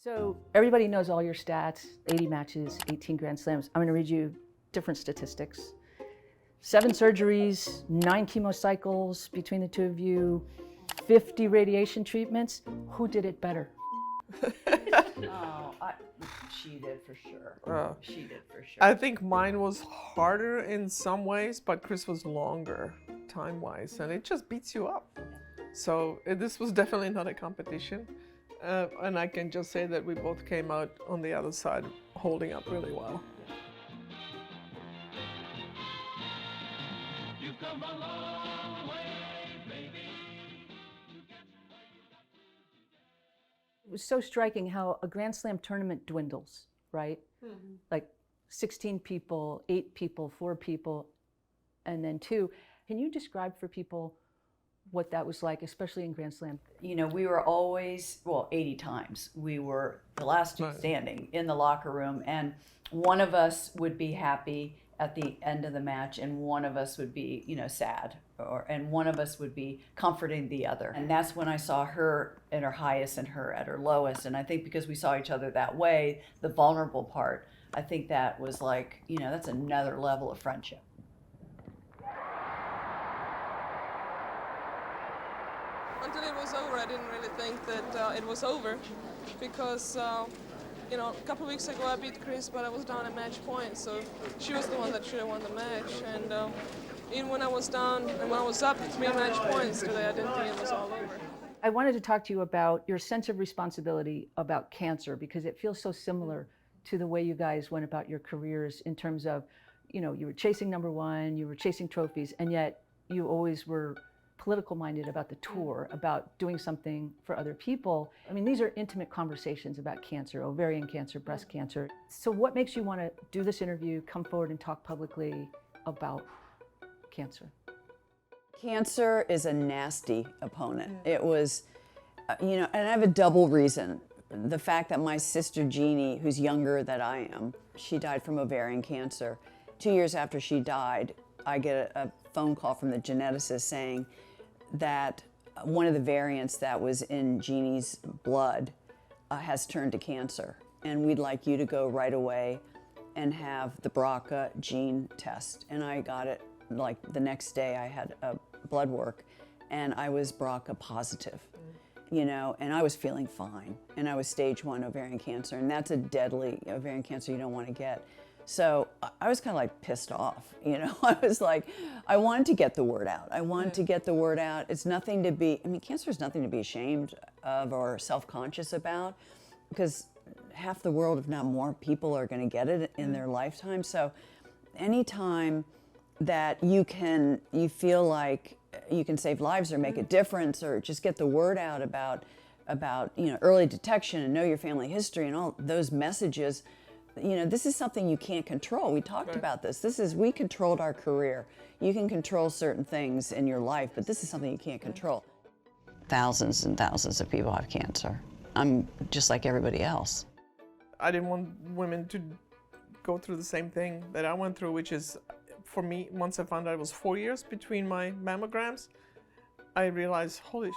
So everybody knows all your stats, 80 matches, 18 Grand Slams. I'm going to read you different statistics. 7 surgeries, 9 chemo cycles between the two of you, 50 radiation treatments. Who did it better? She did for sure. She did for sure. I think mine was harder in some ways, but Chris was longer time-wise, and it just beats you up. So this was definitely not a competition. And I can just say that we both came out on the other side holding up really well. You've come a long way, baby. It was so striking how a Grand Slam tournament dwindles, right? Mm-hmm. Like 16 people, 8 people, 4 people, and then 2. Can you describe for people what that was like, especially in Grand Slam? You know, we were always, 80 times, we were the last two standing in the locker room, and one of us would be happy at the end of the match, and one of us would be, sad, and one of us would be comforting the other. And that's when I saw her at her highest and her at her lowest. And I think because we saw each other that way, the vulnerable part, I think that was like, that's another level of friendship. Until it was over, I didn't really think that it was over, because a couple of weeks ago I beat Chris, but I was down at match point, so she was the one that should have won the match. And even when I was down and when I was up 3 match points today, I didn't think it was all over. I wanted to talk to you about your sense of responsibility about cancer, because it feels so similar to the way you guys went about your careers in terms of, you were chasing number one, you were chasing trophies, and yet you always were political minded about the tour, about doing something for other people. I mean, these are intimate conversations about cancer, ovarian cancer, breast cancer. So what makes you want to do this interview, come forward and talk publicly about cancer? Cancer is a nasty opponent. It was, and I have a double reason. The fact that my sister Jeannie, who's younger than I am, she died from ovarian cancer. 2 years after she died, I get a phone call from the geneticist saying that one of the variants that was in Jeannie's blood has turned to cancer, and we'd like you to go right away and have the BRCA gene test. And I got it like the next day. I had a blood work, and I was BRCA positive, and I was feeling fine, and I was stage 1 ovarian cancer, and that's a deadly ovarian cancer you don't want to get. So I was kind of like pissed off, I was like, I wanted to get the word out. I wanted to get the word out. It's nothing to be, cancer is nothing to be ashamed of or self-conscious about, because half the world, if not more, people are going to get it in their lifetime. So anytime that you feel like you can save lives or make a difference or just get the word out about early detection and know your family history and all those messages, this is something you can't control. We talked about this. We controlled our career. You can control certain things in your life, but this is something you can't control. Thousands and thousands of people have cancer. I'm just like everybody else. I didn't want women to go through the same thing that I went through, which is, for me, once I found out it was 4 years between my mammograms, I realized, holy shit,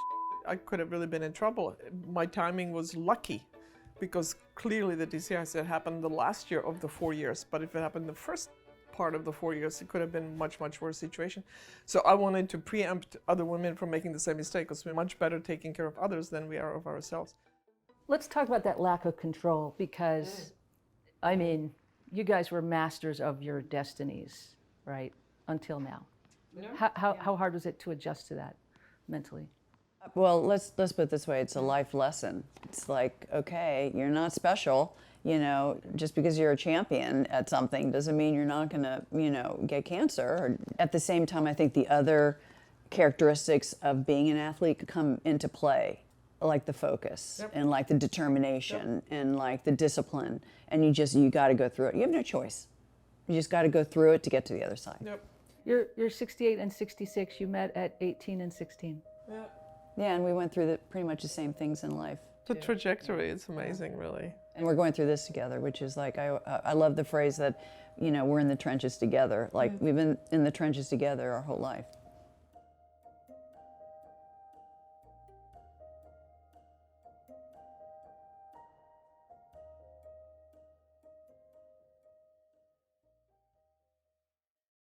I could have really been in trouble. My timing was lucky, because clearly the disease had happened the last year of the 4 years, but if it happened the first part of the 4 years, it could have been a much, much worse situation. So I wanted to preempt other women from making the same mistake, because we're much better taking care of others than we are of ourselves. Let's talk about that lack of control, because, you guys were masters of your destinies, right, until now. Yeah. How hard was it to adjust to that mentally? Well, let's put it this way, it's a life lesson. It's like, okay, you're not special, just because you're a champion at something doesn't mean you're not gonna, get cancer. At the same time, I think the other characteristics of being an athlete come into play, like the focus and like the determination and like the discipline, and you gotta go through it. You have no choice. You just gotta go through it to get to the other side. Yep. You're 68 and 66, you met at 18 and 16. Yep. Yeah, and we went through pretty much the same things in life. The trajectory is amazing, really. And we're going through this together, which is like, I love the phrase that, we're in the trenches together. Like, we've been in the trenches together our whole life.